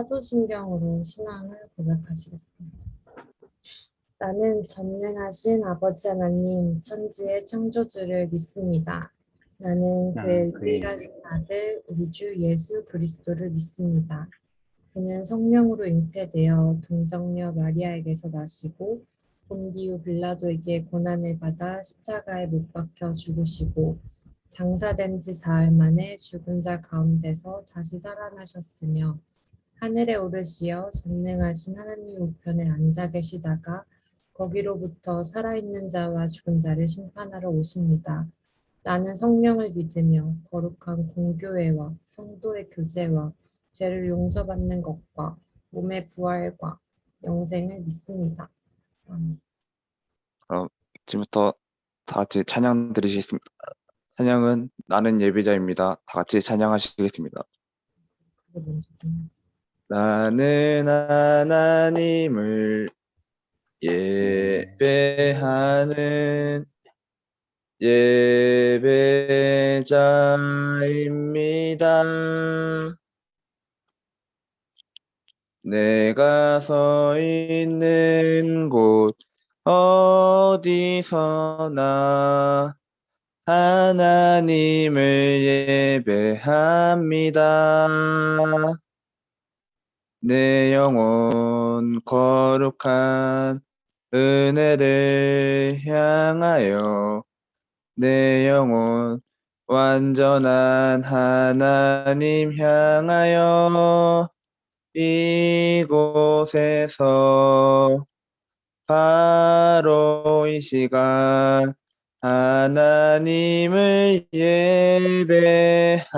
사도신경으로 신앙을 고백하시겠습니다. 나는 전능하신 아버지 하나님, 천지의 창조주를 믿습니다. 나는 그의 그의 유일하신 아들, 우리 주 예수 그리스도를 믿습니다. 그는 성령으로 잉태되어 동정녀 마리아에게서 나시고 본디오 빌라도에게 고난을 받아 십자가에 못 박혀 죽으시고 장사된 지 사흘 만에 죽은 자 가운데서 다시 살아나셨으며 하늘에 오르시어 전능하신 하나님 우편에 앉아 계시다가 거기로부터 살아있는 자와 죽은 자를 심판하러 오십니다. 나는 성령을 믿으며 거룩한 공교회와 성도의 교제와 죄를 용서받는 것과 몸의 부활과 영생을 믿습니다. 아멘. 그럼 지금부터 다 같이 찬양 드리시겠습니다. 찬양은 나는 예배자입니다. 다 같이 찬양하시겠습니다. 그게 먼저 좀. 나는 하나님을 예배하는 예배자입니다. 내가 서 있는 곳 어디서나 하나님을 예배합니다. 내 영혼 거룩한 은혜를 향하여 내 영혼 완전한 하나님 향하여 이곳에서 바로 이 시간 하나님을 예배합니다.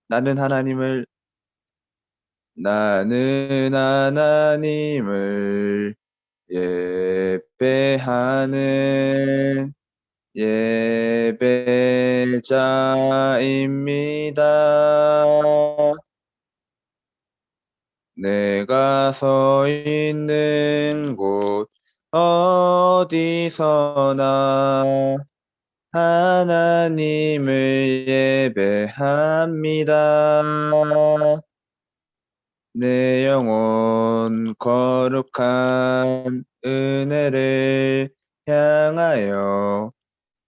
나는 하나님을 예배하는 예배자입니다. 내가 서 있는 곳 어디서나 하나님을 예배합니다. 내 영혼 거룩한 은혜를 향하여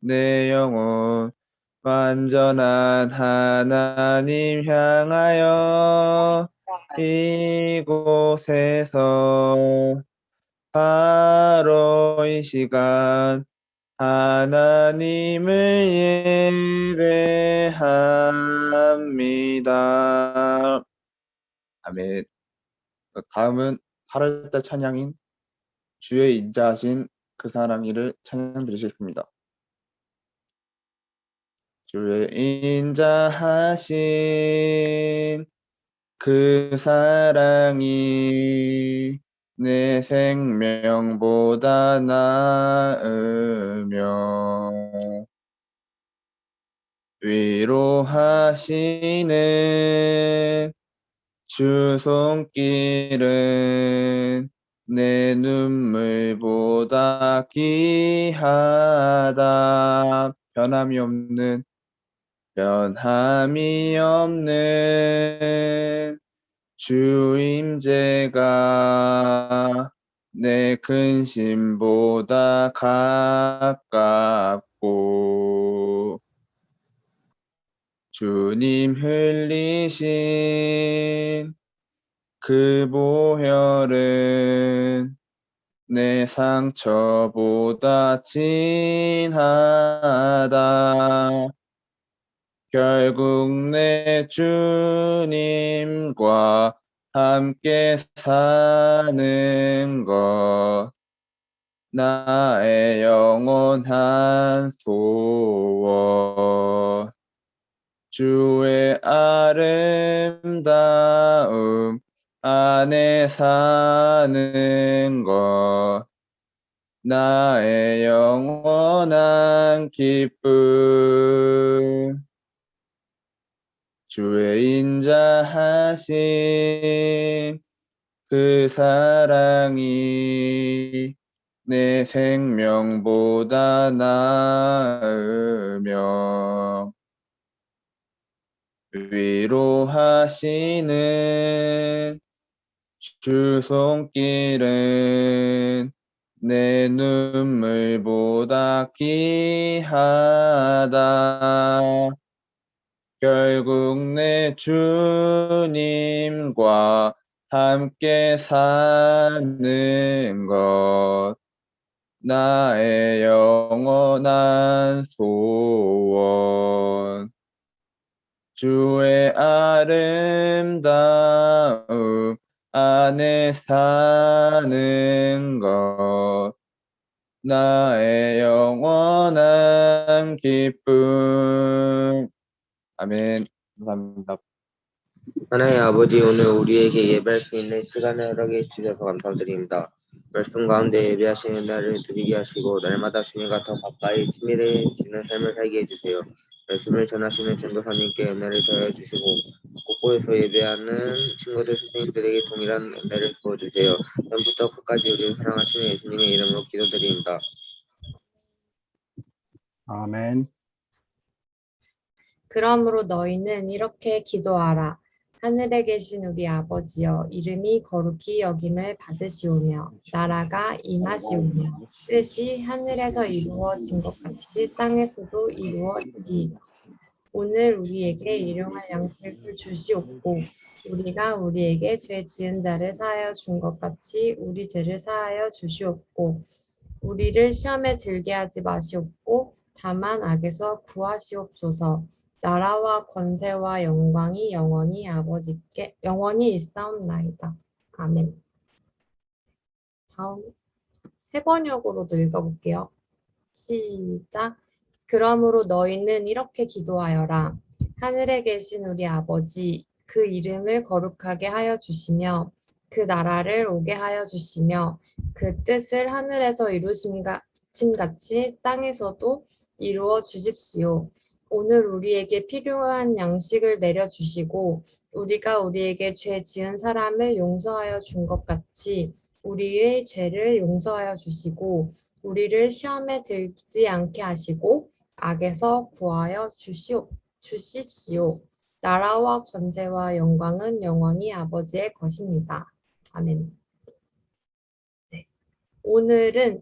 내 영혼 완전한 하나님 향하여 이곳에서 바로 이 시간 하나님을 예배합니다. 아멘. 다음은 8월달 찬양인 주의 인자하신 그 사랑이를 찬양 드리겠습니다. 주의 인자하신 그 사랑이 내 생명보다 나으며 위로하시는 주 손길은 내 눈물보다 귀하다. 변함이 없는 주 임재가 내 근심보다 가깝고 주님 흘리신 그 보혈은 내 상처보다 진하다. 결국 내 주님과 함께 사는 것 나의 영원한 소원. 주의 아름다움 안에 사는 것 나의 영원한 기쁨. 주의 인자하신 그 사랑이 내 생명보다 나으며 위로하시는 주 손길은 내 눈물보다 귀하다. 결국 내 주님과 함께 사는 것 나의 영원한 소원. 주의 아름다움 안에 사는 것 나의 영원한 기쁨. 아멘. 감사합니다. 하나님 아버지, 오늘 우리에게 예배할 수 있는 시간을 허락해 주셔서 감사드립니다. 말씀 가운데 예배하시는 날을 드리게 하시고 날마다 주님과 더 가까이 친밀해지는 삶을 살게 해주세요. 말씀을 전하시는 전도사님께 은혜를 더해 주시고 곳곳에서 예배하는 친구들, 선생님들에게 동일한 은혜를 부어주세요. 처음부터 끝까지 우리를 사랑하시는 예수님의 이름으로 기도드립니다. 아멘. 그러므로 너희는 이렇게 기도하라. 하늘에 계신 우리 아버지여, 이름이 거룩히 여김을 받으시오며 나라가 임하시오며 뜻이 하늘에서 이루어진 것 같이 땅에서도 이루어지이다. 오늘 우리에게 일용할 양식을 주시옵고 우리가 우리에게 죄 지은 자를 사하여 준 것 같이 우리 죄를 사하여 주시옵고 우리를 시험에 들게 하지 마시옵고 다만 악에서 구하시옵소서. 나라와 권세와 영광이 영원히 아버지께 영원히 있사옵나이다. 아멘. 다음 세 번역으로도 읽어볼게요. 시작. 그러므로 너희는 이렇게 기도하여라. 하늘에 계신 우리 아버지, 그 이름을 거룩하게 하여 주시며 그 나라를 오게 하여 주시며 그 뜻을 하늘에서 이루심 같이 땅에서도 이루어 주십시오. 오늘 우리에게 필요한 양식을 내려주시고 우리가 우리에게 죄 지은 사람을 용서하여 준 것 같이 우리의 죄를 용서하여 주시고 우리를 시험에 들지 않게 하시고 악에서 구하여 주십시오. 나라와 권세와 영광은 영원히 아버지의 것입니다. 아멘. 네. 오늘은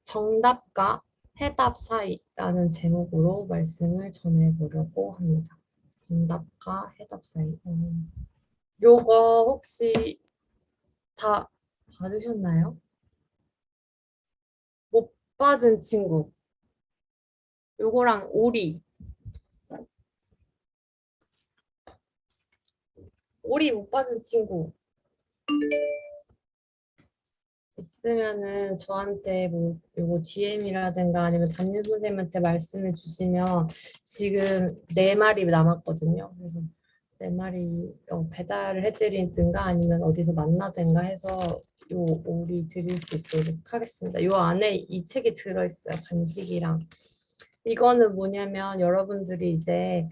정답과 해답 사이라는 제목으로 말씀을 전해보려고 합니다. 정답과 해답 사이. 요거 혹시 다 받으셨나요? 못 받은 친구. 요거랑 오리. 오리 못 받은 친구. 있으면은 저한테 뭐 요거 DM이라든가 아니면 담임 선생님한테 말씀해 주시면 지금 4마리 남았거든요. 그래서 4마리 배달을 해드리든가 아니면 어디서 만나든가 해서 요 오리 드릴 수 있도록 하겠습니다. 요 안에 이 책이 들어있어요. 간식이랑. 이거는 뭐냐면 여러분들이 이제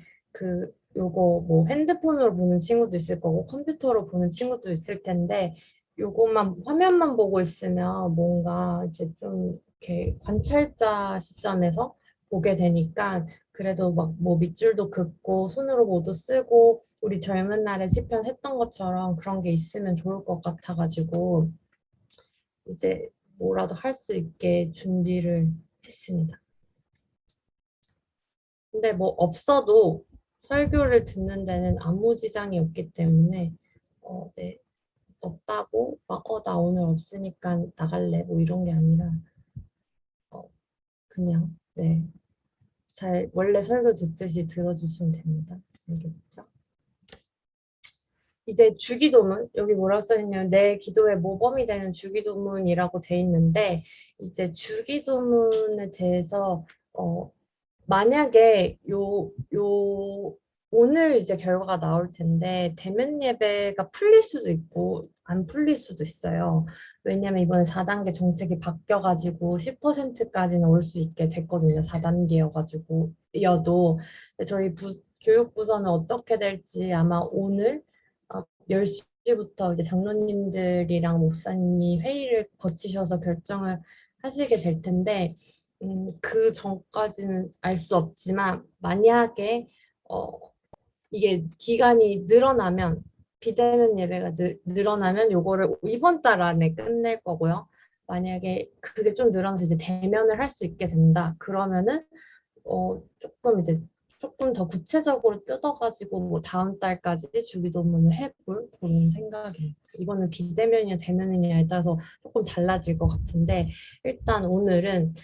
요거 뭐 핸드폰으로 보는 친구도 있을 거고 컴퓨터로 보는 친구도 있을 텐데 요것만 화면만 보고 있으면 뭔가 이제 좀 이렇게 관찰자 시점에서 보게 되니까 그래도 막 뭐 밑줄도 긋고 손으로 모두 쓰고 우리 젊은 날에 시편 했던 것처럼 그런 게 있으면 좋을 것 같아가지고 이제 뭐라도 할 수 있게 준비를 했습니다. 근데 뭐 없어도 설교를 듣는 데는 아무 지장이 없기 때문에 네. 없다고 막 나 오늘 없으니까 나갈래 뭐 이런 게 아니라 그냥 네. 잘 원래 설교 듣듯이 들어주시면 됩니다. 알겠죠? 이제 주기도문 여기 뭐라고 써있냐면 내 기도의 모범이 되는 주기도문이라고 돼 있는데 이제 주기도문에 대해서 만약에 오늘 이제 결과가 나올 텐데 대면 예배가 풀릴 수도 있고 안 풀릴 수도 있어요. 왜냐면 이번에 4단계 정책이 바뀌어가지고 10%까지는 올 수 있게 됐거든요. 4단계여가지고 여도 저희 교육부서는 어떻게 될지 아마 오늘 10시부터 이제 장로님들이랑 목사님이 회의를 거치셔서 결정을 하시게 될 텐데 그 전까지는 알 수 없지만 만약에 이게 기간이 늘어나면 비대면 예배가 늘어나면 요거를 이번 달 안에 끝낼 거고요. 만약에 그게 좀 늘어나서 이제 대면을 할 수 있게 된다. 그러면은 조금 더 구체적으로 뜯어가지고 뭐 다음 달까지 주기도문을 해볼 그런 생각이에요. 이거는 비대면이냐 대면이냐에 따라서 조금 달라질 것 같은데 일단 오늘은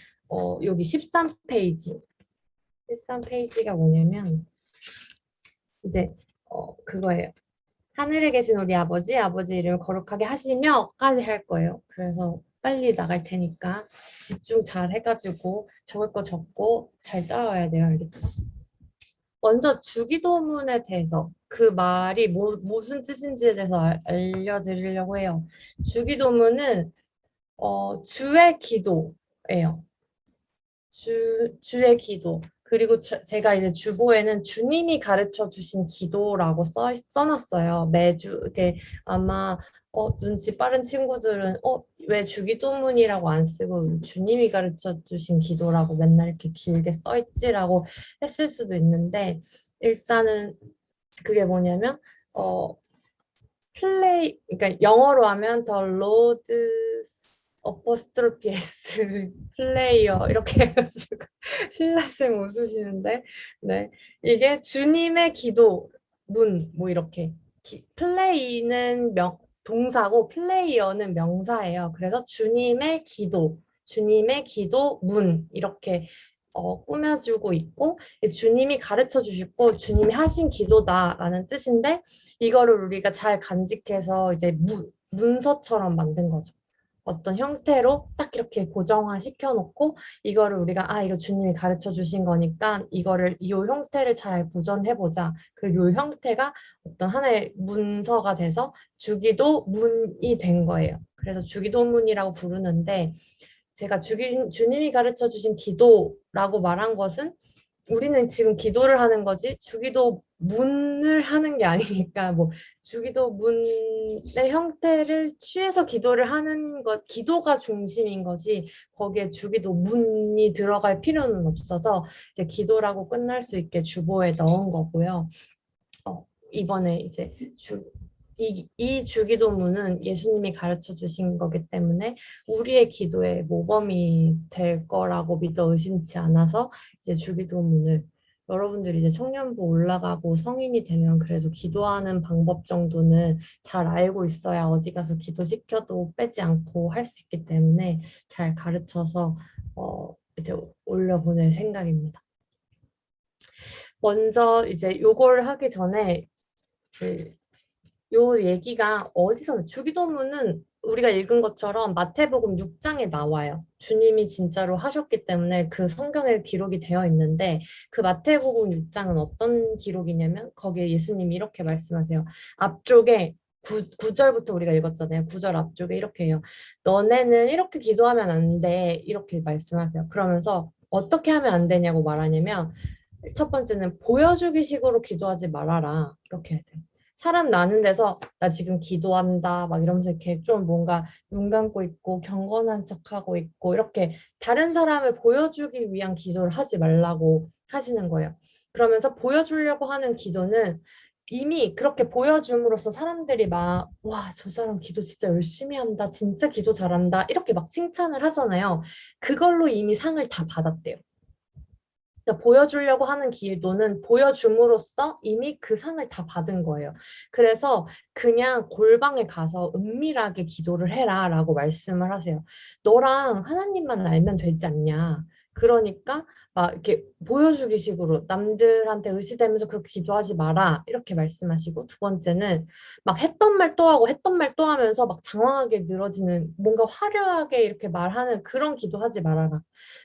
여기 13페이지 13페이지가 뭐냐면 이제 그거예요. 하늘에 계신 우리 아버지 이름을 거룩하게 하시며까지 할 거예요. 그래서 빨리 나갈 테니까 집중 잘 해가지고 적을 거 적고 잘 따라와야 돼요. 알겠죠? 먼저 주기도문에 대해서 그 말이 무슨 뜻인지에 대해서 알려드리려고 해요. 주기도문은 주의 기도예요. 주의 기도. 그리고 제가 이제 주보에는 주님이 가르쳐 주신 기도라고 써놨어요. 매주, 이게 아마, 눈치 빠른 친구들은, 왜 주기도문이라고 안 쓰고 주님이 가르쳐 주신 기도라고 맨날 이렇게 길게 써있지라고 했을 수도 있는데, 일단은 그게 뭐냐면, 어, 그러니까 영어로 하면 the Lord 어퍼스트로피 S 플레이어 이렇게 해가지고 신라쌤 웃으시는데 네 이게 주님의 기도 문 뭐 이렇게 플레이는 동사고 플레이어는 명사예요. 그래서 주님의 기도 문 이렇게 꾸며주고 있고 주님이 가르쳐 주시고 주님이 하신 기도다라는 뜻인데 이거를 우리가 잘 간직해서 이제 문서처럼 만든 거죠. 어떤 형태로 딱 이렇게 고정화 시켜놓고 이거를 우리가 이거 주님이 가르쳐 주신 거니까 이거를 이 형태를 잘 보존해보자. 그 요 형태가 어떤 하나의 문서가 돼서 주기도문이 된 거예요. 그래서 주기도문이라고 부르는데 제가 주님이 가르쳐 주신 기도라고 말한 것은 우리는 지금 기도를 하는 거지 주기도 문을 하는 게 아니니까 뭐 주기도 문의 형태를 취해서 기도를 하는 것 기도가 중심인 거지 거기에 주기도 문이 들어갈 필요는 없어서 이제 기도라고 끝날 수 있게 주보에 넣은 거고요. 이번에 이제 이 주기도문은 예수님이 가르쳐 주신 거기 때문에 우리의 기도의 모범이 될 거라고 믿어 의심치 않아서 이제 주기도문을 여러분들이 이제 청년부 올라가고 성인이 되면 그래도 기도하는 방법 정도는 잘 알고 있어야 어디 가서 기도시켜도 빼지 않고 할 수 있기 때문에 잘 가르쳐서 이제 올려보낼 생각입니다. 먼저 이제 요걸 하기 전에 요 얘기가 어디서 주기도문은 우리가 읽은 것처럼 마태복음 6장에 나와요. 주님이 진짜로 하셨기 때문에 그 성경에 기록이 되어 있는데 그 마태복음 6장은 어떤 기록이냐면 거기에 예수님이 이렇게 말씀하세요. 앞쪽에 9절부터 우리가 읽었잖아요. 9절 앞쪽에 이렇게 해요. 너네는 이렇게 기도하면 안 돼. 이렇게 말씀하세요. 그러면서 어떻게 하면 안 되냐고 말하냐면 첫 번째는 보여주기 식으로 기도하지 말아라. 이렇게 해야 돼요. 사람 나는 데서 나 지금 기도한다 막 이러면서 이렇게 좀 뭔가 눈 감고 있고 경건한 척하고 있고 이렇게 다른 사람을 보여주기 위한 기도를 하지 말라고 하시는 거예요. 그러면서 보여주려고 하는 기도는 이미 그렇게 보여줌으로써 사람들이 막 와, 저 사람 기도 진짜 열심히 한다. 진짜 기도 잘한다. 이렇게 막 칭찬을 하잖아요. 그걸로 이미 상을 다 받았대요. 그러니까 보여주려고 하는 기도는 보여줌으로써 이미 그 상을 다 받은 거예요. 그래서 그냥 골방에 가서 은밀하게 기도를 해라 라고 말씀을 하세요. 너랑 하나님만 알면 되지 않냐. 그러니까 막 이렇게 보여주기 식으로 남들한테 의시되면서 그렇게 기도하지 마라 이렇게 말씀하시고 두 번째는 막 했던 말 또 하고 했던 말 또 하면서 막 장황하게 늘어지는 뭔가 화려하게 이렇게 말하는 그런 기도하지 말아라.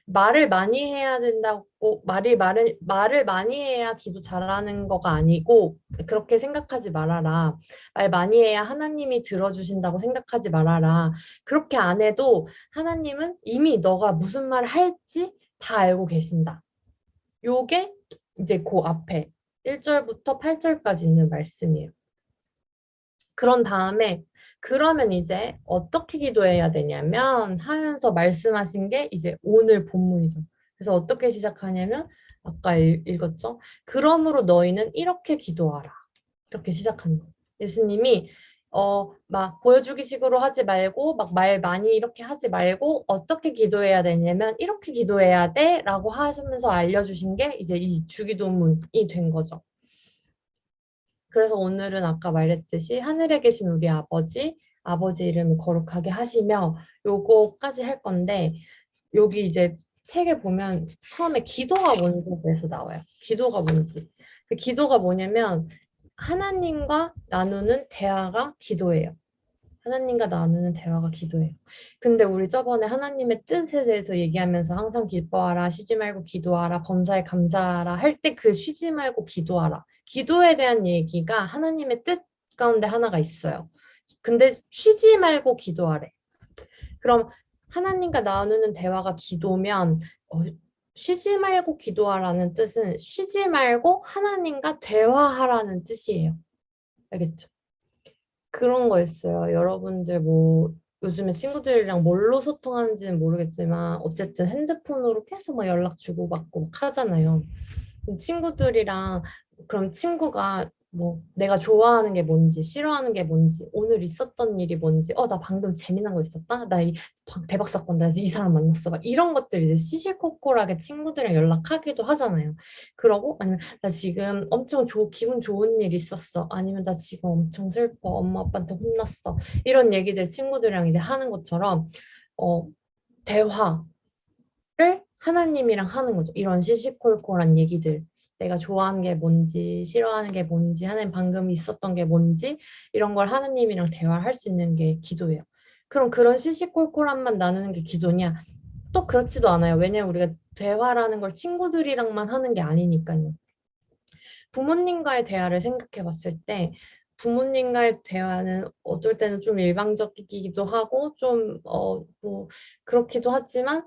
말을 많이 해야 된다고 말을 많이 해야 기도 잘하는 거가 아니고 그렇게 생각하지 말아라. 말 많이 해야 하나님이 들어주신다고 생각하지 말아라. 그렇게 안 해도 하나님은 이미 너가 무슨 말을 할지 다 알고 계신다. 요게 이제 그 앞에 1절부터 8절까지 있는 말씀이에요. 그런 다음에 그러면 이제 어떻게 기도해야 되냐면 하면서 말씀하신 게 이제 오늘 본문이죠. 그래서 어떻게 시작하냐면 아까 읽었죠? 그러므로 너희는 이렇게 기도하라. 이렇게 시작하는 거예요. 예수님이 막 보여주기식으로 하지 말고 막 말 많이 이렇게 하지 말고 어떻게 기도해야 되냐면 이렇게 기도해야 돼라고 하시면서 알려주신 게 이제 이 주기도문이 된 거죠. 그래서 오늘은 아까 말했듯이 하늘에 계신 우리 아버지 이름을 거룩하게 하시며 요거까지 할 건데 여기 이제 책에 보면 처음에 기도가 뭔지에 대해서 나와요. 기도가 뭔지. 그 기도가 뭐냐면 하나님과 나누는 대화가 기도예요. 하나님과 나누는 대화가 기도예요. 근데 우리 저번에 하나님의 뜻에 대해서 얘기하면서 항상 기뻐하라, 쉬지 말고 기도하라, 범사에 감사하라 할 때 그 쉬지 말고 기도하라. 기도에 대한 얘기가 하나님의 뜻 가운데 하나가 있어요. 근데 쉬지 말고 기도하래. 그럼 하나님과 나누는 대화가 기도면 쉬지 말고 기도하라는 뜻은 쉬지 말고 하나님과 대화하라는 뜻이에요. 알겠죠? 그런 거였어요. 여러분들 뭐 요즘에 친구들이랑 뭘로 소통하는지는 모르겠지만 어쨌든 핸드폰으로 계속 막 연락 주고받고 막 하잖아요. 친구들이랑 그럼 친구가 뭐 내가 좋아하는 게 뭔지 싫어하는 게 뭔지 오늘 있었던 일이 뭔지 나 방금 재미난 거 있었다 나 대박 사건 나 이 사람 만났어 막 이런 것들 이제 시시콜콜하게 친구들이랑 연락하기도 하잖아요. 그러고 아니면 나 지금 엄청 기분 좋은 일 있었어 아니면 나 지금 엄청 슬퍼 엄마 아빠한테 혼났어 이런 얘기들 친구들이랑 이제 하는 것처럼 대화를 하나님이랑 하는 거죠. 이런 시시콜콜한 얘기들. 내가 좋아하는 게 뭔지, 싫어하는 게 뭔지, 하나님 방금 있었던 게 뭔지, 이런 걸 하나님이랑 대화할 수 있는 게 기도예요. 그럼 그런 시시콜콜함만 나누는 게 기도냐? 또 그렇지도 않아요. 왜냐면 우리가 대화라는 걸 친구들이랑만 하는 게 아니니까요. 부모님과의 대화를 생각해 봤을 때, 부모님과의 대화는 어떨 때는 좀 일방적이기도 하고, 뭐, 그렇기도 하지만,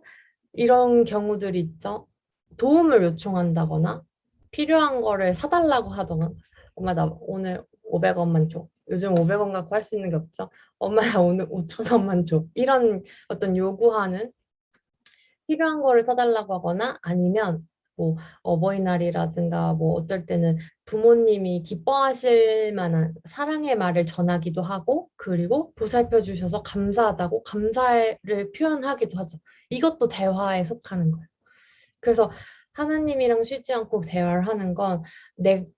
이런 경우들이 있죠. 도움을 요청한다거나 필요한 거를 사달라고 하거나 엄마 나 오늘 500원만 줘. 요즘 500원 갖고 할 수 있는 게 없죠. 엄마 나 오늘 5,000원만 줘. 이런 어떤 요구하는 필요한 거를 사달라고 하거나 아니면 뭐 어버이날이라든가 뭐 어떨 때는 부모님이 기뻐하실 만한 사랑의 말을 전하기도 하고 그리고 보살펴 주셔서 감사하다고 감사를 표현하기도 하죠. 이것도 대화에 속하는 거예요. 그래서 하나님이랑 쉬지 않고 대화를 하는 건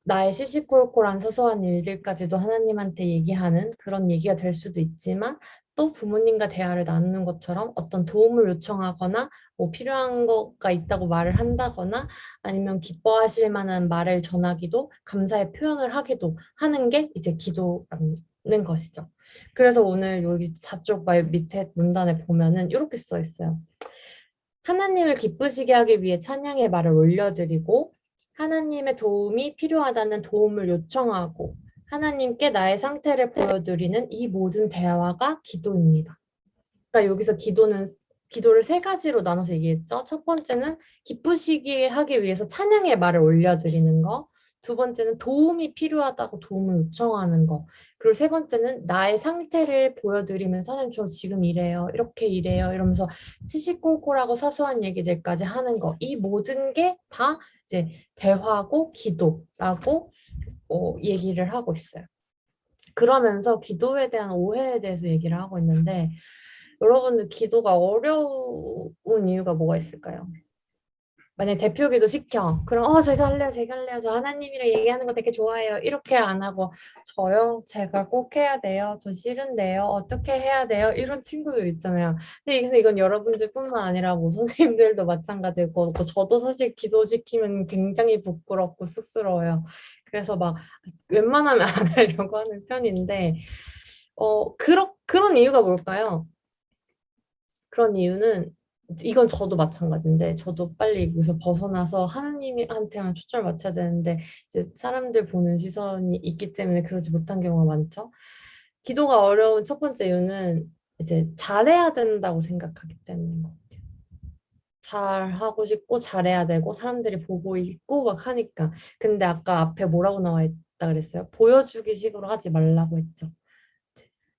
나의 시시콜콜한 사소한 일들까지도 하나님한테 얘기하는 그런 얘기가 될 수도 있지만 또 부모님과 대화를 나누는 것처럼 어떤 도움을 요청하거나 뭐 필요한 거가 있다고 말을 한다거나 아니면 기뻐하실 만한 말을 전하기도 감사의 표현을 하기도 하는 게 이제 기도라는 것이죠. 그래서 오늘 여기 4쪽 말 밑에 문단에 보면은 이렇게 써 있어요. 하나님을 기쁘시게 하기 위해 찬양의 말을 올려드리고 하나님의 도움이 필요하다는 도움을 요청하고 하나님께 나의 상태를 보여드리는 이 모든 대화가 기도입니다. 그러니까 여기서 기도를 세 가지로 나눠서 얘기했죠. 첫 번째는 기쁘시게 하기 위해서 찬양의 말을 올려드리는 거. 두 번째는 도움이 필요하다고 도움을 요청하는 거. 그리고 세 번째는 나의 상태를 보여드리면서 선생님 저 지금 이래요. 이렇게 이래요. 이러면서 시시콜콜하고 사소한 얘기들까지 하는 거. 이 모든 게 다 이제 대화고 기도라고 얘기를 하고 있어요. 그러면서 기도에 대한 오해에 대해서 얘기를 하고 있는데 여러분들 기도가 어려운 이유가 뭐가 있을까요? 만약에 대표기도 시켜. 그럼 제가 할래요. 저 하나님이랑 얘기하는 거 되게 좋아해요. 이렇게 안 하고 저요? 제가 꼭 해야 돼요. 저 싫은데요. 어떻게 해야 돼요? 이런 친구들 있잖아요. 근데 이건 여러분들뿐만 아니라 뭐 선생님들도 마찬가지고 저도 사실 기도시키면 굉장히 부끄럽고 쑥스러워요. 그래서 막 웬만하면 안 하려고 하는 편인데 그런 이유가 뭘까요? 그런 이유는 이건 저도 마찬가지인데 저도 빨리 여기서 벗어나서 하나님한테만 초점을 맞춰야 되는데 이제 사람들 보는 시선이 있기 때문에 그러지 못한 경우가 많죠. 기도가 어려운 첫 번째 이유는 이제 잘해야 된다고 생각하기 때문인 것 같아요. 잘하고 싶고 잘해야 되고 사람들이 보고 있고 막 하니까. 근데 아까 앞에 뭐라고 나와 있다 그랬어요? 보여주기 식으로 하지 말라고 했죠.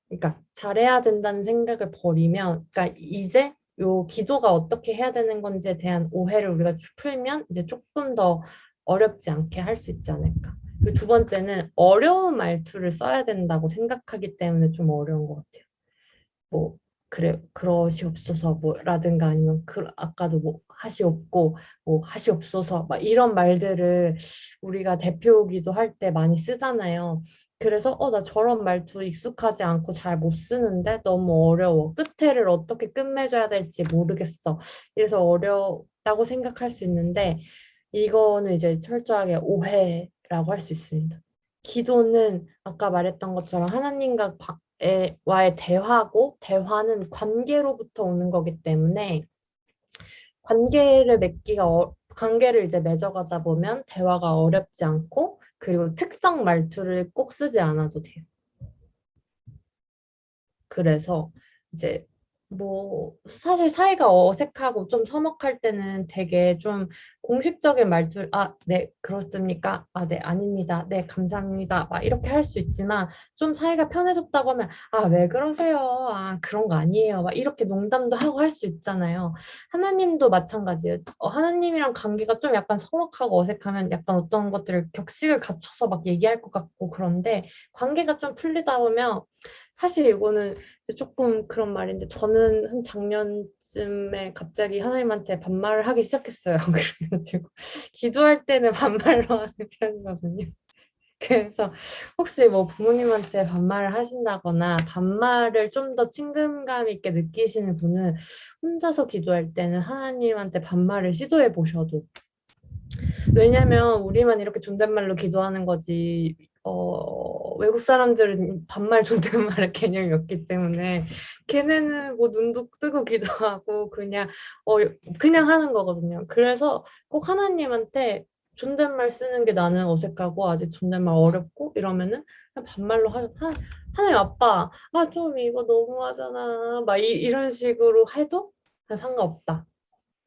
그러니까 잘해야 된다는 생각을 버리면, 그러니까 이제 요 기도가 어떻게 해야 되는 건지에 대한 오해를 우리가 풀면 이제 조금 더 어렵지 않게 할 수 있지 않을까. 그리고 두 번째는 어려운 말투를 써야 된다고 생각하기 때문에 좀 어려운 것 같아요. 뭐 그래 그러시옵소서 뭐라든가 아니면 아까도 뭐 하시옵고 뭐 하시옵소서 막 이런 말들을 우리가 대표기도 할 때 많이 쓰잖아요. 그래서 나 저런 말투 익숙하지 않고 잘 못 쓰는데 너무 어려워. 끝에를 어떻게 끝맺어야 될지 모르겠어. 이래서 어렵다고 생각할 수 있는데 이거는 이제 철저하게 오해라고 할 수 있습니다. 기도는 아까 말했던 것처럼 하나님과 와의 대화고 대화는 관계로부터 오는 거기 때문에 관계를 이제 맺어가다 보면 대화가 어렵지 않고 그리고 특정 말투를 꼭 쓰지 않아도 돼요. 그래서 이제 뭐 사실 사이가 어색하고 좀 서먹할 때는 되게 좀 공식적인 말투를 네, 그렇습니까? 네, 아닙니다. 네, 감사합니다. 막 이렇게 할 수 있지만 좀 사이가 편해졌다고 하면 왜 그러세요? 그런 거 아니에요. 막 이렇게 농담도 하고 할 수 있잖아요. 하나님도 마찬가지예요. 하나님이랑 관계가 좀 약간 서먹하고 어색하면 약간 어떤 것들을 격식을 갖춰서 막 얘기할 것 같고 그런데 관계가 좀 풀리다 보면 사실 이거는 조금 그런 말인데 저는 한 작년쯤에 갑자기 하나님한테 반말을 하기 시작했어요. 그래가지고 기도할 때는 반말로 하는 편이거든요. 그래서 혹시 뭐 부모님한테 반말을 하신다거나 반말을 좀 더 친근감 있게 느끼시는 분은 혼자서 기도할 때는 하나님한테 반말을 시도해 보셔도 왜냐면 우리만 이렇게 존댓말로 기도하는 거지 외국 사람들은 반말 존댓말의 개념이 없기 때문에 걔네는 뭐 눈도 뜨고 기도하고 그냥 하는 거거든요. 그래서 꼭 하나님한테 존댓말 쓰는 게 나는 어색하고 아직 존댓말 어렵고 이러면은 그냥 반말로 하나님 아빠 좀 이거 너무하잖아 막 이런 식으로 해도 상관없다.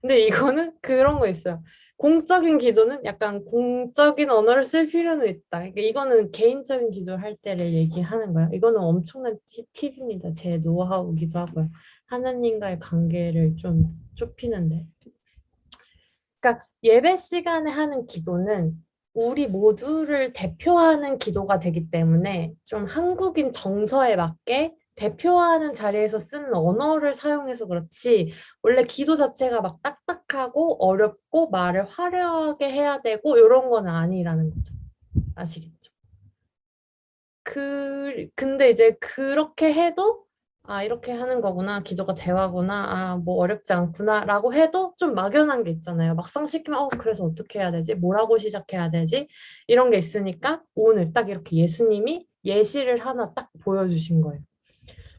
근데 이거는 그런 거 있어요. 공적인 기도는 약간 공적인 언어를 쓸 필요는 있다. 그러니까 이거는 개인적인 기도를 할 때를 얘기하는 거예요. 이거는 엄청난 팁입니다. 제 노하우기도 하고요. 하나님과의 관계를 좀 좁히는데. 그러니까 예배 시간에 하는 기도는 우리 모두를 대표하는 기도가 되기 때문에 좀 한국인 정서에 맞게 대표하는 자리에서 쓰는 언어를 사용해서 그렇지 원래 기도 자체가 막 딱딱하고 어렵고 말을 화려하게 해야 되고 이런 건 아니라는 거죠. 아시겠죠? 근데 이제 그렇게 해도 이렇게 하는 거구나. 기도가 대화구나. 뭐 어렵지 않구나. 라고 해도 좀 막연한 게 있잖아요. 막상 시키면 그래서 어떻게 해야 되지? 뭐라고 시작해야 되지? 이런 게 있으니까 오늘 딱 이렇게 예수님이 예시를 하나 딱 보여주신 거예요.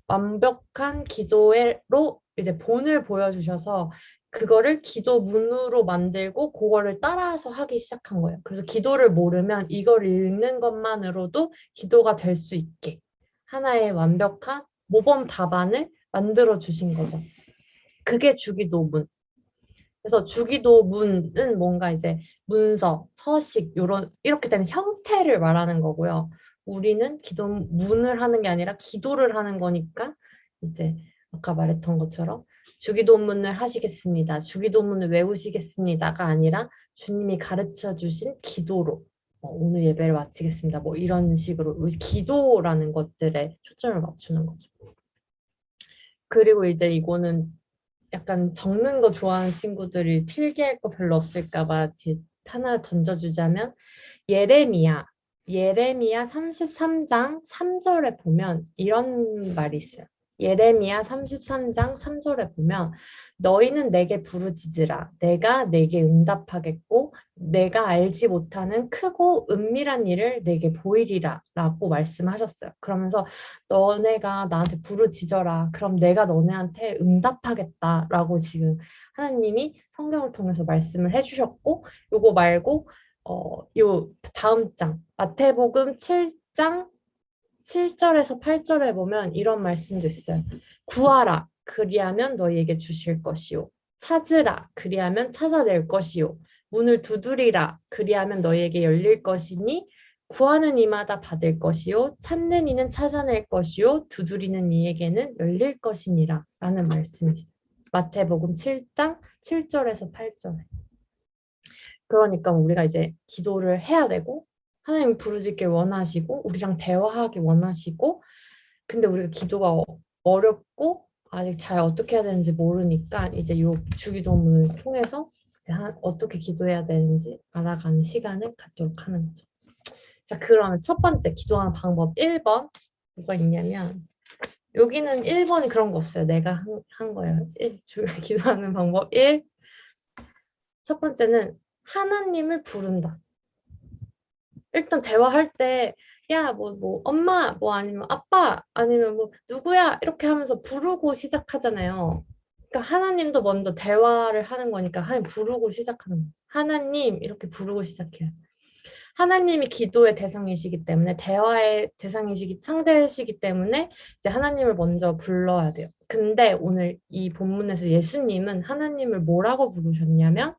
완벽한 기도로 이제 본을 보여주셔서 그거를 기도문으로 만들고 그거를 따라서 하기 시작한 거예요. 그래서 기도를 모르면 이걸 읽는 것만으로도 기도가 될 수 있게 하나의 완벽한 모범 답안을 만들어 주신 거죠. 그게 주기도문. 그래서 주기도문은 뭔가 이제 문서, 서식 이렇게 되는 형태를 말하는 거고요. 우리는 기도문을 하는 게 아니라 기도를 하는 거니까 이제 아까 말했던 것처럼 주기도문을 하시겠습니다. 주기도문을 외우시겠습니다가 아니라 주님이 가르쳐 주신 기도로 오늘 예배를 마치겠습니다. 뭐 이런 식으로 기도라는 것들에 초점을 맞추는 거죠. 그리고 이제 이거는 약간 적는 거 좋아하는 친구들이 필기할 거 별로 없을까 봐 하나 던져주자면 예레미야 33장 3절에 보면 이런 말이 있어요. 예레미야 33장 3절에 보면 너희는 내게 부르짖으라 내가 내게 응답하겠고 내가 알지 못하는 크고 은밀한 일을 내게 보이리라 라고 말씀하셨어요. 그러면서 너네가 나한테 부르짖어라 그럼 내가 너네한테 응답하겠다 라고 지금 하나님이 성경을 통해서 말씀을 해주셨고 요거 말고 요 다음 장 마태복음 7장 7절에서 8절에 보면 이런 말씀도 있어요. 구하라 그리하면 너희에게 주실 것이요 찾으라 그리하면 찾아낼 것이요 문을 두드리라 그리하면 너희에게 열릴 것이니 구하는 이마다 받을 것이요 찾는 이는 찾아낼 것이요 두드리는 이에게는 열릴 것이니라 라는 말씀이 있어요. 마태복음 7장 7절에서 8절에. 그러니까 우리가 이제 기도를 해야 되고 하나님 부르짖길 원하시고 우리랑 대화하기 원하시고 근데 우리가 기도가 어렵고 아직 잘 어떻게 해야 되는지 모르니까 이제 요 주기도문을 통해서 이제 어떻게 기도해야 되는지 알아가는 시간을 갖도록 하는 거죠. 자, 그러면 첫 번째 기도하는 방법 1번 뭐가 있냐면 여기는 1번이 그런 거 없어요. 내가 한 거예요. 기도하는 방법 1. 첫 번째는 하나님을 부른다. 일단 대화할 때 야, 엄마, 아니면 아빠, 아니면 누구야, 이렇게 하면서 부르고 시작하잖아요. 그러니까 하나님도 먼저 대화를 하는 거니까 하나님 부르고 시작하는 거예요. 하나님, 이렇게 부르고 시작해요. 하나님이 기도의 대상이시기 때문에, 대화의 상대시기 때문에 이제 하나님을 먼저 불러야 돼요. 근데 오늘 이 본문에서 예수님은 하나님을 뭐라고 부르셨냐면,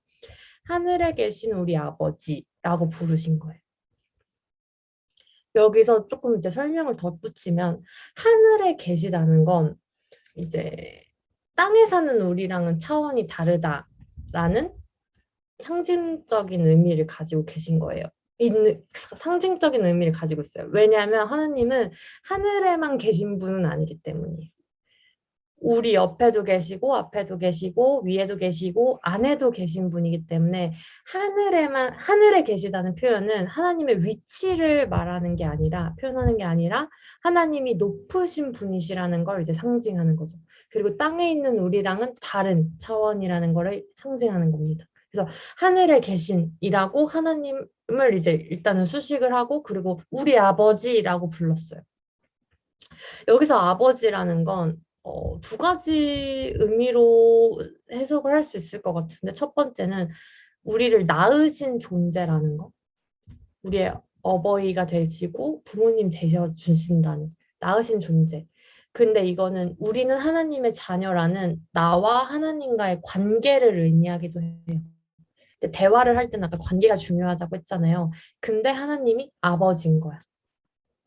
하늘에 계신 우리 아버지라고 부르신 거예요. 여기서 조금 이제 설명을 덧붙이면 하늘에 계시다는 건 이제 땅에 사는 우리랑은 차원이 다르다라는 상징적인 의미를 가지고 계신 거예요. 상징적인 의미를 가지고 있어요. 왜냐하면 하나님은 하늘에만 계신 분은 아니기 때문이에요. 우리 옆에도 계시고 앞에도 계시고 위에도 계시고 안에도 계신 분이기 때문에 하늘에 계시다는 표현은 하나님의 위치를 말하는 게 아니라 표현하는 게 아니라 하나님이 높으신 분이시라는 걸 이제 상징하는 거죠. 그리고 땅에 있는 우리랑은 다른 차원이라는 거를 상징하는 겁니다. 그래서 하늘에 계신이라고 하나님을 이제 일단은 수식을 하고 그리고 우리 아버지라고 불렀어요. 여기서 아버지라는 건 두 가지 의미로 해석을 할 수 있을 것 같은데 첫 번째는 우리를 낳으신 존재라는 거. 우리의 어버이가 되시고 부모님 되셔주신다는 낳으신 존재. 근데 이거는 우리는 하나님의 자녀라는 나와 하나님과의 관계를 의미하기도 해요. 근데 대화를 할 때는 아까 관계가 중요하다고 했잖아요. 근데 하나님이 아버지인 거야.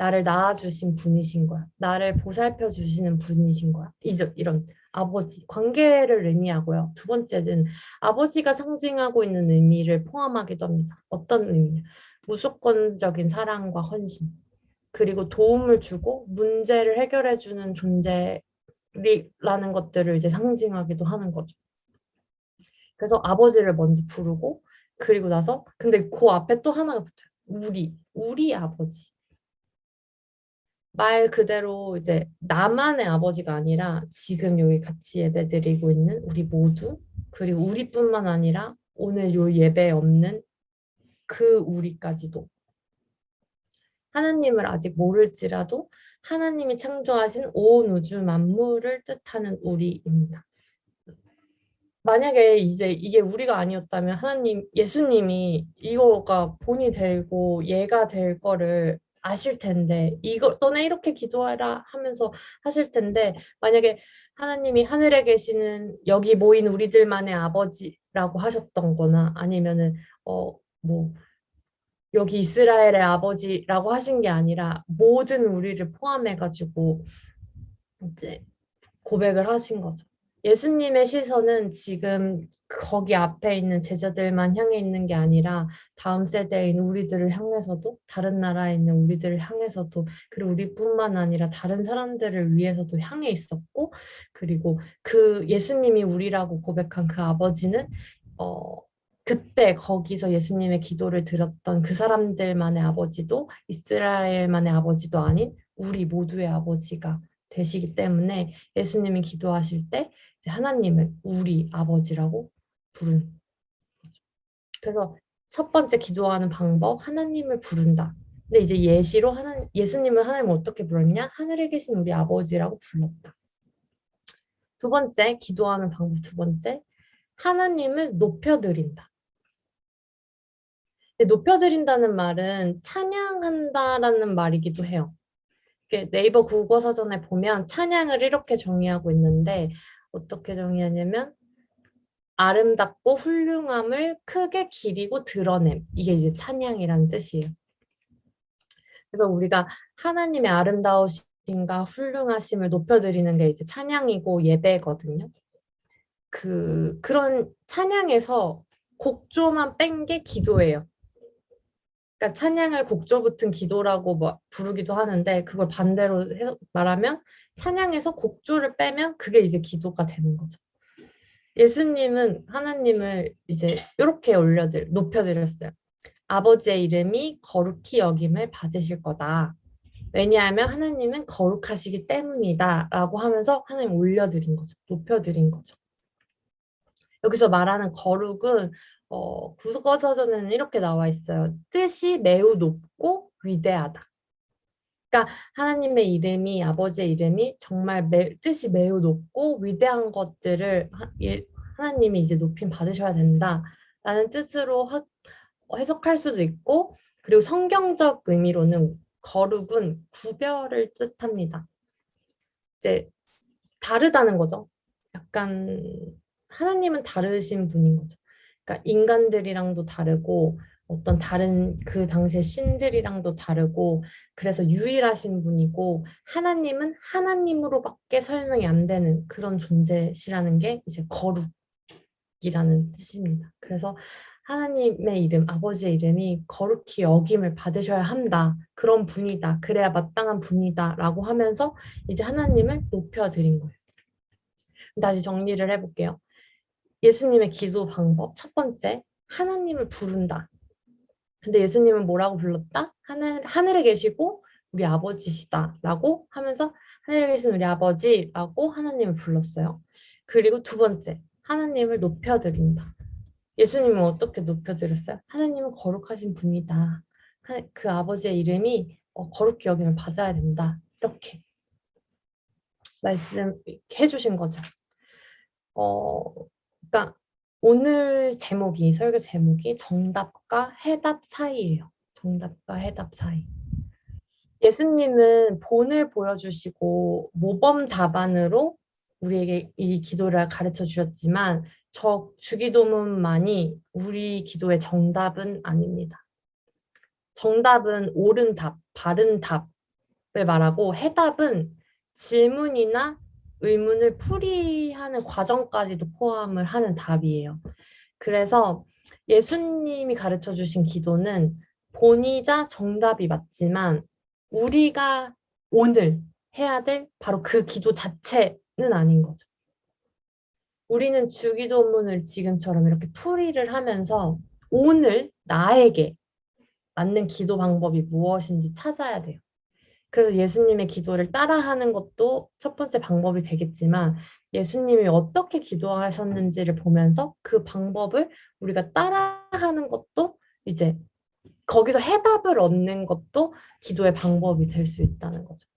나를 낳아주신 분이신 거야. 나를 보살펴 주시는 분이신 거야. 이런 아버지, 관계를 의미하고요. 두 번째는 아버지가 상징하고 있는 의미를 포함하기도 합니다. 어떤 의미냐? 무조건적인 사랑과 헌신. 그리고 도움을 주고 문제를 해결해 주는 존재라는 것들을 이제 상징하기도 하는 거죠. 그래서 아버지를 먼저 부르고 그리고 나서 근데 그 앞에 또 하나가 붙어요. 우리 아버지. 말 그대로 이제 나만의 아버지가 아니라 지금 여기 같이 예배드리고 있는 우리 모두 그리고 우리뿐만 아니라 오늘 요 예배에 없는 그 우리까지도 하나님을 아직 모를지라도 하나님이 창조하신 온 우주 만물을 뜻하는 우리입니다. 만약에 이제 이게 우리가 아니었다면 예수님이 이거가 본이 되고 얘가 될 거를 아실 텐데 너네 이렇게 기도해라 하면서 하실 텐데 만약에 하나님이 하늘에 계시는 여기 모인 우리들만의 아버지라고 하셨던 거나 아니면은 여기 이스라엘의 아버지라고 하신 게 아니라 모든 우리를 포함해가지고 이제 고백을 하신 거죠. 예수님의 시선은 지금 거기 앞에 있는 제자들만 향해 있는 게 아니라 다음 세대인 우리들을 향해서도 다른 나라에 있는 우리들을 향해서도 그리고 우리뿐만 아니라 다른 사람들을 위해서도 향해 있었고 그리고 그 예수님이 우리라고 고백한 그 아버지는 그때 거기서 예수님의 기도를 들었던 그 사람들만의 아버지도 이스라엘만의 아버지도 아닌 우리 모두의 아버지가 되시기 때문에 예수님이 기도하실 때 하나님을 우리 아버지라고 부르는 거죠. 그래서 첫 번째 기도하는 방법 하나님을 부른다. 근데 이제 예시로 예수님은 하나님을 어떻게 불렀냐? 하늘에 계신 우리 아버지라고 불렀다. 두 번째 기도하는 방법 두 번째 하나님을 높여드린다. 높여드린다는 말은 찬양한다라는 말이기도 해요. 네이버 국어사전에 보면 찬양을 이렇게 정의하고 있는데 어떻게 정의하냐면 아름답고 훌륭함을 크게 기리고 드러냄. 이게 이제 찬양이라는 뜻이에요. 그래서 우리가 하나님의 아름다우심과 훌륭하심을 높여드리는 게 이제 찬양이고 예배거든요. 그런 찬양에서 곡조만 뺀 게 기도예요. 그러니까 찬양을 곡조 붙은 기도라고 뭐 부르기도 하는데 그걸 반대로 말하면 찬양에서 곡조를 빼면 그게 이제 기도가 되는 거죠. 예수님은 하나님을 이제 이렇게 높여드렸어요. 아버지의 이름이 거룩히 여김을 받으실 거다. 왜냐하면 하나님은 거룩하시기 때문이다 라고 하면서 하나님 올려드린 거죠. 높여드린 거죠. 여기서 말하는 거룩은 국어사전에는 이렇게 나와 있어요. 뜻이 매우 높고 위대하다. 그러니까 하나님의 이름이 아버지의 이름이 정말 뜻이 매우 높고 위대한 것들을 하나님이 이제 높임 받으셔야 된다라는 뜻으로 해석할 수도 있고 그리고 성경적 의미로는 거룩은 구별을 뜻합니다. 이제 다르다는 거죠. 약간 하나님은 다르신 분인 거죠. 그러니까 인간들이랑도 다르고 어떤 다른 그 당시의 신들이랑도 다르고 그래서 유일하신 분이고 하나님은 하나님으로밖에 설명이 안 되는 그런 존재시라는 게 이제 거룩이라는 뜻입니다. 그래서 하나님의 이름, 아버지의 이름이 거룩히 여김을 받으셔야 한다. 그런 분이다. 그래야 마땅한 분이다. 라고 하면서 이제 하나님을 높여드린 거예요. 다시 정리를 해볼게요. 예수님의 기도 방법 첫 번째, 하나님을 부른다. 근데 예수님은 뭐라고 불렀다? 하늘에 계시고 우리 아버지시다 라고 하면서 하늘에 계신 우리 아버지라고 하나님을 불렀어요. 그리고 두 번째, 하나님을 높여드린다. 예수님은 어떻게 높여드렸어요? 하나님은 거룩하신 분이다. 그 아버지의 이름이 거룩히 여김을 받아야 된다. 이렇게 말씀해 주신 거죠. 그러니까 오늘 설교 제목이 정답과 해답 사이예요. 정답과 해답 사이. 예수님은 본을 보여주시고 모범 답안으로 우리에게 이 기도를 가르쳐 주셨지만 주기도문만이 우리 기도의 정답은 아닙니다. 정답은 옳은 답, 바른 답을 말하고 해답은 질문이나 의문을 풀이하는 과정까지도 포함을 하는 답이에요. 그래서 예수님이 가르쳐 주신 기도는 본이자 정답이 맞지만 우리가 오늘 해야 될 바로 그 기도 자체는 아닌 거죠. 우리는 주기도문을 지금처럼 이렇게 풀이를 하면서 오늘 나에게 맞는 기도 방법이 무엇인지 찾아야 돼요. 그래서 예수님의 기도를 따라하는 것도 첫 번째 방법이 되겠지만 예수님이 어떻게 기도하셨는지를 보면서 그 방법을 우리가 따라하는 것도 이제 거기서 해답을 얻는 것도 기도의 방법이 될 수 있다는 거죠.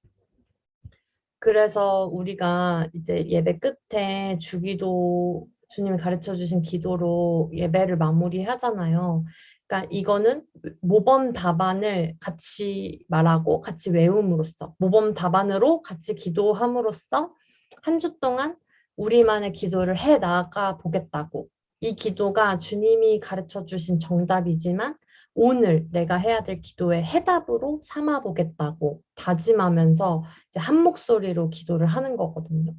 그래서 우리가 이제 예배 끝에 주기도 주님이 가르쳐 주신 기도로 예배를 마무리하잖아요. 그러니까 이거는 모범 답안을 같이 말하고 같이 외움으로써 모범 답안으로 같이 기도함으로써 한 주 동안 우리만의 기도를 해 나가 보겠다고. 이 기도가 주님이 가르쳐 주신 정답이지만 오늘 내가 해야 될 기도의 해답으로 삼아 보겠다고 다짐하면서 이제 한 목소리로 기도를 하는 거거든요.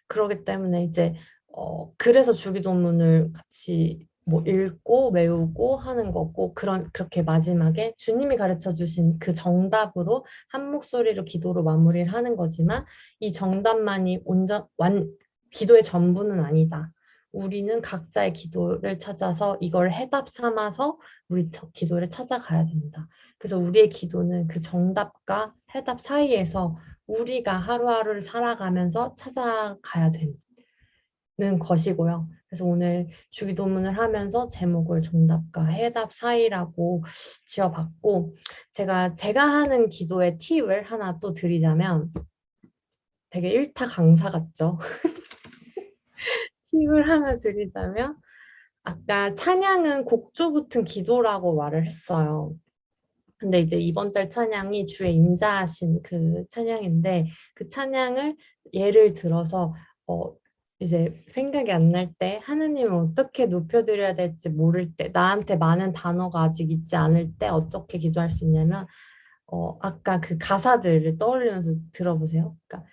그렇기 때문에 이제 그래서 주기도문을 같이 뭐 읽고 외우고 하는 거고 그렇게 마지막에 주님이 가르쳐 주신 그 정답으로 한 목소리로 기도로 마무리를 하는 거지만 이 정답만이 기도의 전부는 아니다. 우리는 각자의 기도를 찾아서 이걸 해답 삼아서 우리 기도를 찾아가야 된다. 그래서 우리의 기도는 그 정답과 해답 사이에서 우리가 하루하루를 살아가면서 찾아가야 되는 것이고요. 그래서 오늘 주기도문을 하면서 제목을 정답과 해답 사이라고 지어봤고 제가 하는 기도의 팁을 하나 또 드리자면 되게 일타 강사 같죠? 팁을 하나 드리자면 아까 찬양은 곡조 붙은 기도라고 말을 했어요. 근데 이제 이번 달 찬양이 주의 임자하신 그 찬양인데 그 찬양을 예를 들어서 이제 생각이 안 날 때 하느님을 어떻게 높여드려야 될지 모를 때 나한테 많은 단어가 아직 있지 않을 때 어떻게 기도할 수 있냐면 아까 그 가사들을 떠올리면서 들어보세요. 그러니까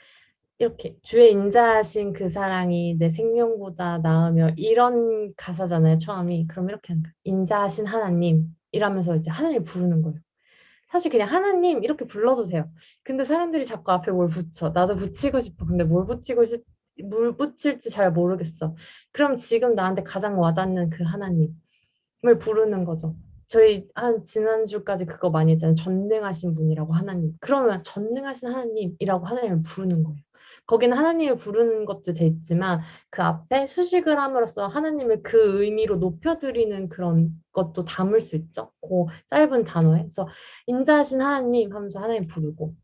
이렇게 주의 인자하신 그 사랑이 내 생명보다 나으며 이런 가사잖아요, 처음이. 그럼 이렇게 하는 거예요. 인자하신 하나님 이러면서 이제 하나님 부르는 거예요. 사실 그냥 하나님 이렇게 불러도 돼요. 근데 사람들이 자꾸 앞에 뭘 붙여. 나도 붙이고 싶어. 근데 뭘 붙일지 잘 모르겠어. 그럼 지금 나한테 가장 와닿는 그 하나님을 부르는 거죠. 저희 한 지난주까지 그거 많이 했잖아요. 전능하신 분이라고 하나님. 그러면 전능하신 하나님이라고 하나님을 부르는 거예요. 거기는 하나님을 부르는 것도 돼 있지만 그 앞에 수식을 함으로써 하나님을 그 의미로 높여드리는 그런 것도 담을 수 있죠. 그 짧은 단어에. 그래서 인자하신 하나님 하면서 하나님 부르고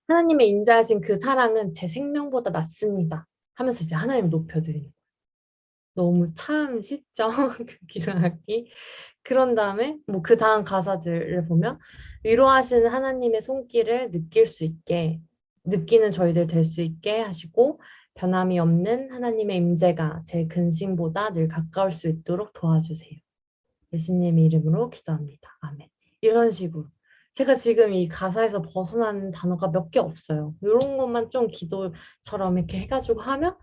하나님의 인자하신 그 사랑은 제 생명보다 낫습니다. 하면서 이제 하나님 높여드리는 거예요. 너무 참 쉽죠? 그 기상하기. 그런 다음에 뭐 그 다음 가사들을 보면 위로하시는 하나님의 손길을 느낄 수 있게 느끼는 저희들 될 수 있게 하시고 변함이 없는 하나님의 임재가 제 근심보다 늘 가까울 수 있도록 도와주세요. 예수님의 이름으로 기도합니다. 아멘. 이런 식으로. 제가 지금 이 가사에서 벗어나는 단어가 몇 개 없어요. 이런 것만 좀 기도처럼 이렇게 해가지고 하면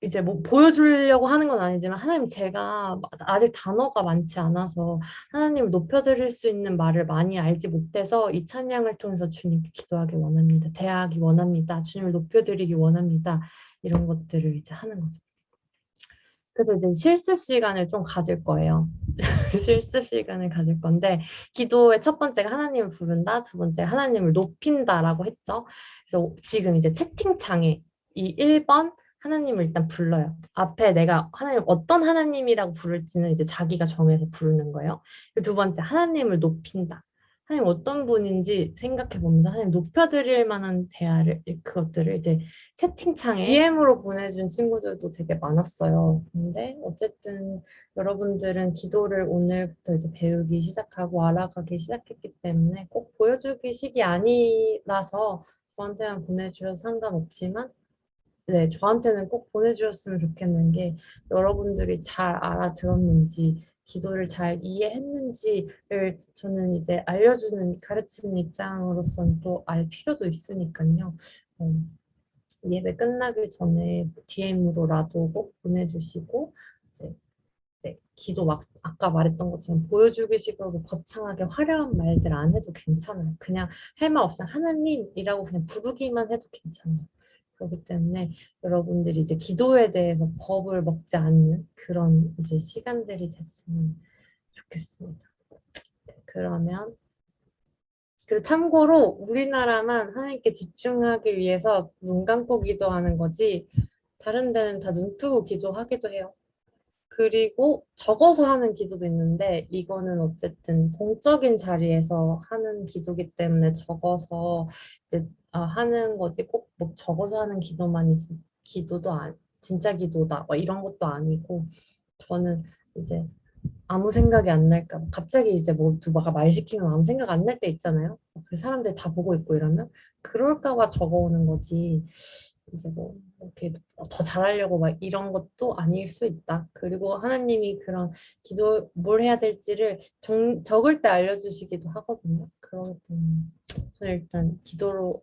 이제 뭐 보여주려고 하는 건 아니지만 하나님 제가 아직 단어가 많지 않아서 하나님을 높여드릴 수 있는 말을 많이 알지 못해서 이 찬양을 통해서 주님께 기도하기 원합니다. 대하기 원합니다. 주님을 높여드리기 원합니다. 이런 것들을 이제 하는 거죠. 그래서 이제 실습 시간을 좀 가질 거예요. 실습 시간을 가질 건데 기도의 첫 번째가 하나님을 부른다, 두 번째 하나님을 높인다라고 했죠. 그래서 지금 이제 채팅창에 이 1번 하나님을 일단 불러요. 앞에 내가 하나님 어떤 하나님이라고 부를지는 이제 자기가 정해서 부르는 거예요. 두 번째 하나님을 높인다. 하나님 어떤 분인지 생각해 보면서 하나님 높여드릴 만한 대화를 그것들을 이제 채팅창에 DM으로 보내준 친구들도 되게 많았어요. 근데 어쨌든 여러분들은 기도를 오늘부터 이제 배우기 시작하고 알아가기 시작했기 때문에 꼭 보여주기 식이 아니라서 저한테만 보내주셔도 상관없지만 네, 저한테는 꼭 보내주셨으면 좋겠는 게 여러분들이 잘 알아들었는지 기도를 잘 이해했는지를 저는 이제 알려주는 가르치는 입장으로서는 또 알 필요도 있으니까요. 예배 끝나기 전에 DM으로라도 꼭 보내주시고 이제 네, 기도 막 아까 말했던 것처럼 보여주기 식으로 거창하게 화려한 말들 안 해도 괜찮아요. 그냥 할 말 없으면 하나님이라고 그냥 부르기만 해도 괜찮아요. 그렇기 때문에 여러분들이 이제 기도에 대해서 겁을 먹지 않는 그런 이제 시간들이 됐으면 좋겠습니다. 네, 그러면 그리고 참고로 우리나라만 하나님께 집중하기 위해서 눈 감고 기도하는 거지 다른 데는 다 눈 뜨고 기도하기도 해요. 그리고 적어서 하는 기도도 있는데 이거는 어쨌든 공적인 자리에서 하는 기도기 때문에 적어서 이제 하는 거지 꼭 뭐 적어서 하는 기도만이 기도도 진짜 기도다 뭐 이런 것도 아니고 저는 이제 아무 생각이 안 날까 봐. 갑자기 이제 뭐 누가 말 시키면 아무 생각 안 날 때 있잖아요. 그 사람들 다 보고 있고 이러면 그럴까 봐 적어오는 거지. 이제 뭐 이렇게 더 잘하려고 막 이런 것도 아닐 수 있다. 그리고 하나님이 그런 기도 뭘 해야 될지를 적을 때 알려주시기도 하거든요. 그렇기 때문에 저는 일단 기도를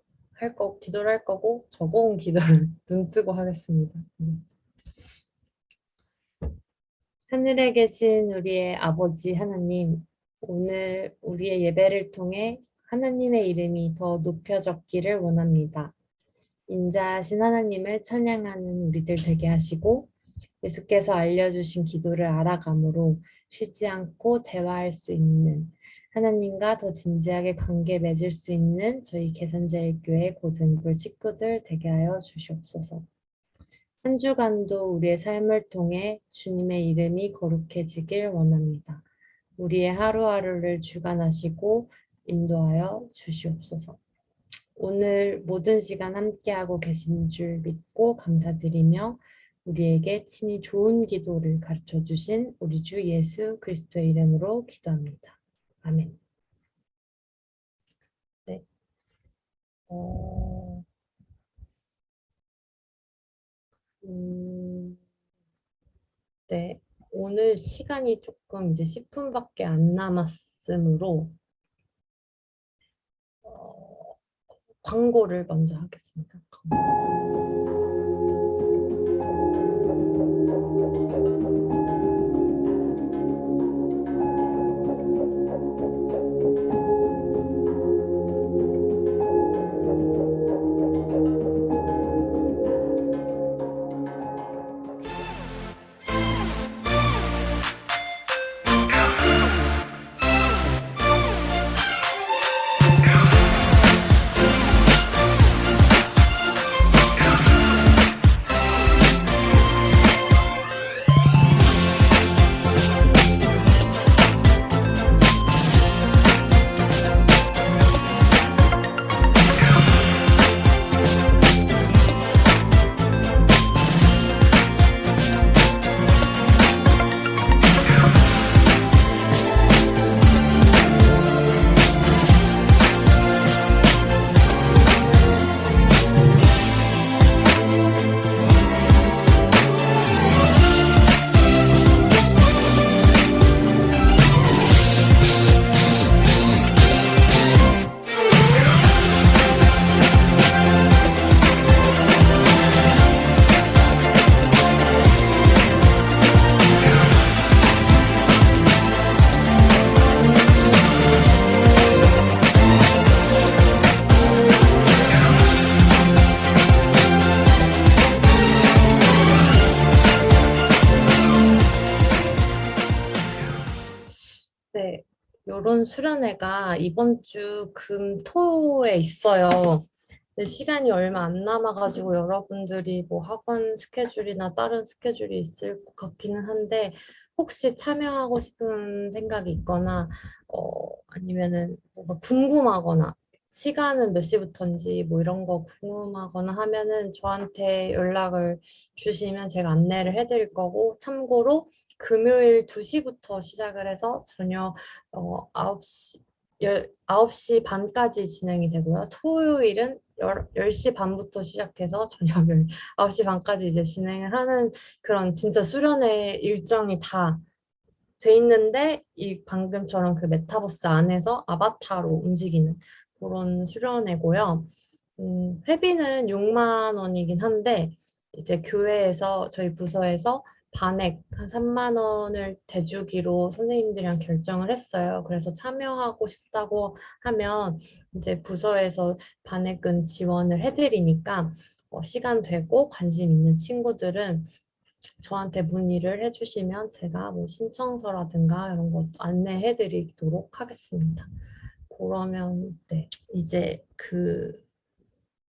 할 거고 적어온 기도를 눈 뜨고 하겠습니다. 하늘에 계신 우리의 아버지 하나님, 오늘 우리의 예배를 통해 하나님의 이름이 더 높여졌기를 원합니다. 인자하신 하나님을 찬양하는 우리들 되게 하시고 예수께서 알려주신 기도를 알아감으로 쉬지 않고 대화할 수 있는 하나님과 더 진지하게 관계 맺을 수 있는 저희 계산제일교회 고등부 식구들 되게 하여 주시옵소서. 한 주간도 우리의 삶을 통해 주님의 이름이 거룩해지길 원합니다. 우리의 하루하루를 주관하시고 인도하여 주시옵소서. 오늘 모든 시간 함께하고 계신 줄 믿고 감사드리며 우리에게 친히 좋은 기도를 가르쳐 주신 우리 주 예수 그리스도의 이름으로 기도합니다. 아멘. 네. 어, 음, 네. 오늘 시간이 조금 이제 10분밖에 안 남았으므로 광고를 먼저 하겠습니다. 네, 요런 수련회가 이번 주 금, 토에 있어요. 근데 시간이 얼마 안 남아가지고 여러분들이 뭐 학원 스케줄이나 다른 스케줄이 있을 것 같기는 한데 혹시 참여하고 싶은 생각이 있거나 아니면은 뭔가 궁금하거나 시간은 몇 시부터인지 뭐 이런 거 궁금하거나 하면은 저한테 연락을 주시면 제가 안내를 해드릴 거고 참고로 금요일 2시부터 시작을 해서 저녁 9시, 9시 반까지 진행이 되고요. 토요일은 10시 반부터 시작해서 저녁 9시 반까지 이제 진행을 하는 그런 진짜 수련회 일정이 다 돼 있는데 이 방금처럼 그 메타버스 안에서 아바타로 움직이는 그런 수련회고요. 회비는 6만 원이긴 한데 이제 교회에서 저희 부서에서 반액 한 3만 원을 대주기로 선생님들이랑 결정을 했어요. 그래서 참여하고 싶다고 하면 이제 부서에서 반액은 지원을 해드리니까 시간 되고 관심 있는 친구들은 저한테 문의를 해주시면 제가 뭐 신청서라든가 이런 거 안내해 드리도록 하겠습니다. 그러면 네, 이제 그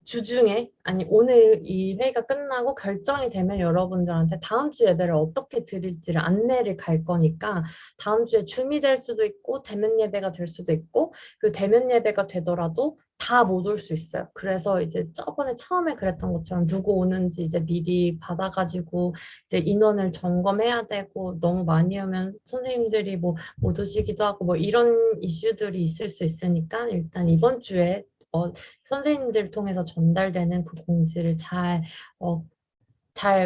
주중에 아니 오늘 이 회의가 끝나고 결정이 되면 여러분들한테 다음 주 예배를 어떻게 드릴지를 안내를 갈 거니까 다음 주에 줌이 될 수도 있고 대면 예배가 될 수도 있고 그리고 대면 예배가 되더라도 다 못 올 수 있어요. 그래서 이제 저번에 처음에 그랬던 것처럼 누구 오는지 이제 미리 받아가지고 이제 인원을 점검해야 되고 너무 많이 오면 선생님들이 뭐 못 오시기도 하고 뭐 이런 이슈들이 있을 수 있으니까 일단 이번 주에 선생님들 통해서 전달되는 그 공지를 잘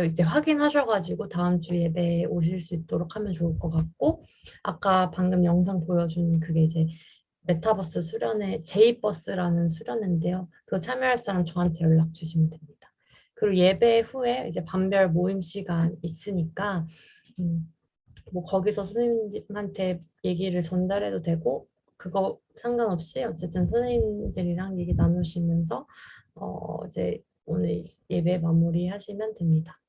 이제 확인하셔가지고 다음 주 예배에 오실 수 있도록 하면 좋을 것 같고 아까 방금 영상 보여준 그게 이제 메타버스 수련회 제이버스라는 수련회인데요. 그거 참여할 사람 저한테 연락 주시면 됩니다. 그리고 예배 후에 이제 반별 모임 시간 있으니까 뭐 거기서 선생님한테 얘기를 전달해도 되고 그거 상관없이 어쨌든 선생님들이랑 얘기 나누시면서 이제 오늘 예배 마무리 하시면 됩니다.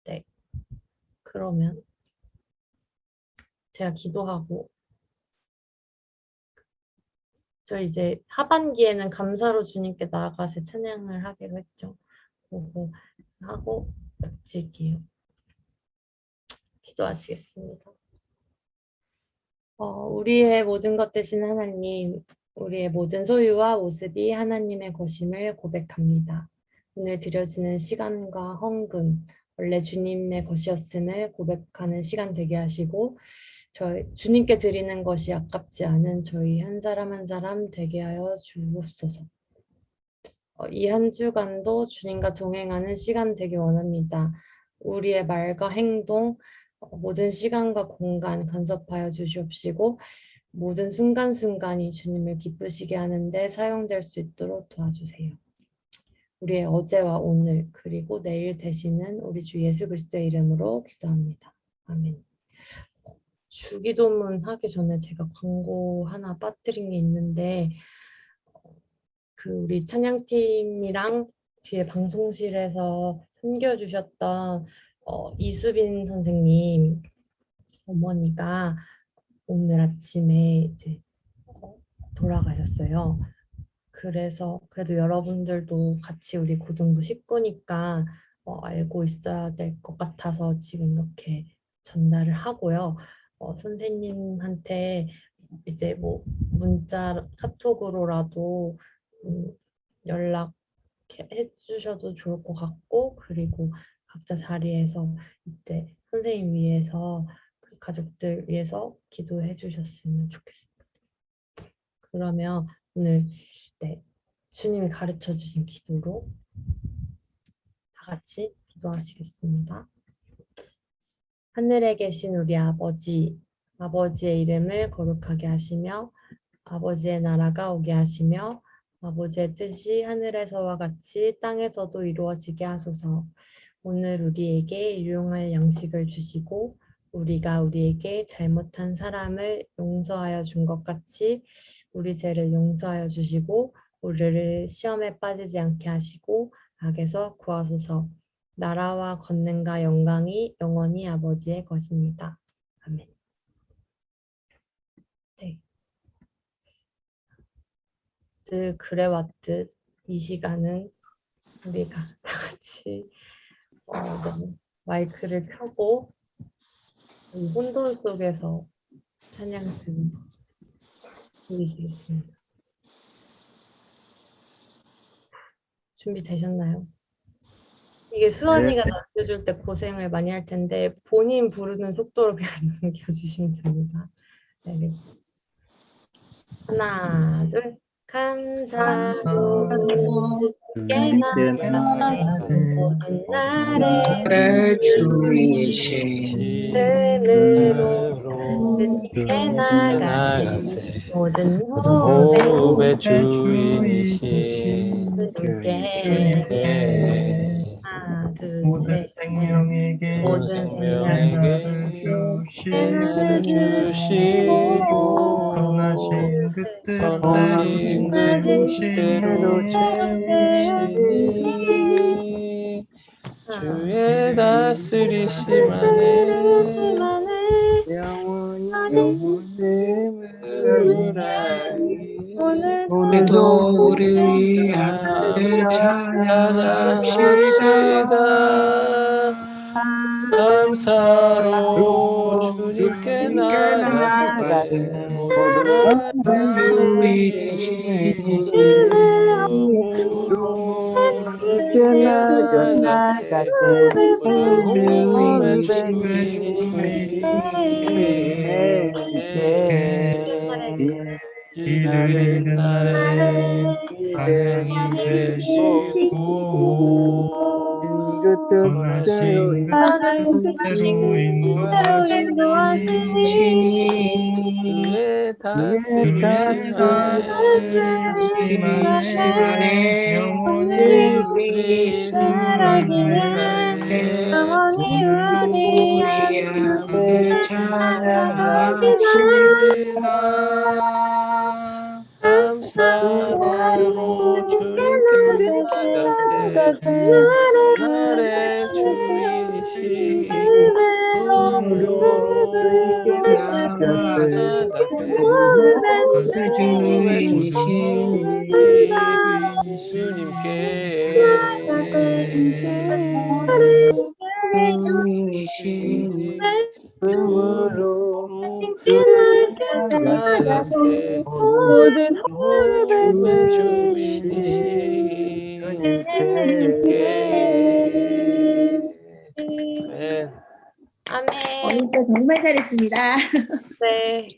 네. 그러면 제가 기도하고 저 이제 하반기에는 감사로 주님께 나아가서 찬양을 하기로 했죠. 그거 하고 마칠게요. 기도하시겠습니다. 우리의 모든 것 되신 하나님, 우리의 모든 소유와 모습이 하나님의 것임을 고백합니다. 오늘 드려지는 시간과 헌금, 원래 주님의 것이었음을 고백하는 시간 되게 하시고 주님께 드리는 것이 아깝지 않은 저희 한 사람 한 사람 되게 하여 주옵소서. 이 한 주간도 주님과 동행하는 시간 되기 원합니다. 우리의 말과 행동, 모든 시간과 공간 간섭하여 주시옵시고 모든 순간순간이 주님을 기쁘시게 하는데 사용될 수 있도록 도와주세요. 우리의 어제와 오늘 그리고 내일 되시는 우리 주 예수 그리스도의 이름으로 기도합니다. 아멘. 주기도문 하기 전에 제가 광고 하나 빠뜨린 게 있는데 그 우리 찬양팀이랑 뒤에 방송실에서 섬겨주셨던 이수빈 선생님 어머니가 오늘 아침에 이제 돌아가셨어요. 그래서 그래도 여러분들도 같이 우리 고등부 식구니까 알고 있어야 될 것 같아서 지금 이렇게 전달을 하고요. 선생님한테 이제 뭐 문자, 카톡으로라도 연락해 주셔도 좋을 것 같고, 그리고 각자 자리에서 이때 선생님 위해서 그 가족들 위해서 기도해 주셨으면 좋겠습니다. 그러면 오늘 주님이 가르쳐 주신 기도로 다 같이 기도하시겠습니다. 하늘에 계신 우리 아버지, 아버지의 이름을 거룩하게 하시며 아버지의 나라가 오게 하시며 아버지의 뜻이 하늘에서와 같이 땅에서도 이루어지게 하소서. 오늘 우리에게 일용할 양식을 주시고 우리가 우리에게 잘못한 사람을 용서하여 준 것 같이 우리 죄를 용서하여 주시고 우리를 시험에 빠지지 않게 하시고 악에서 구하소서. 나라와 권능과 영광이 영원히 아버지의 것입니다. 아멘. 네. 늘 그래왔듯 이 시간은 우리가 다 같이 마이크를 켜고 이 혼돈 속에서 찬양 드리시겠습니다. 준비되셨나요? 이게 수환이가 남겨줄 때 고생을 많이 할 텐데 본인 부르는 속도로 그냥 남겨주시면 됩니다. 네. 하나, 둘. 감사로 주께 나가네 모든 날에 주인이신 은으로 주께 나가네 모든 호흡에 주인이신 주님께 하나, 둘, 모든 셋. 생명에게 모든 생명에게 주시고 선하신 그 뜻대로 채우시니 주의 다스리심 안에 영원히 오늘도 우리 하나님을 찬양합시다. 감사로 주님께 나가세 모든 주인이신 주께 나가세 모든 주인이신 지나는 날에 되시고 선하신 뜻대로 인도하시니 주의 다스리심 안에 영원히 우리 살아기에 우리 하나님을 찬양합시다. 감사로 주님께 나가세 나의 주인이신 주님께 나가세 그 주인이신 주님께 주인이신 은으로 나가세 모든 주인이신 주님께 아멘. 아멘. 오늘도 정말 잘했습니다. 네.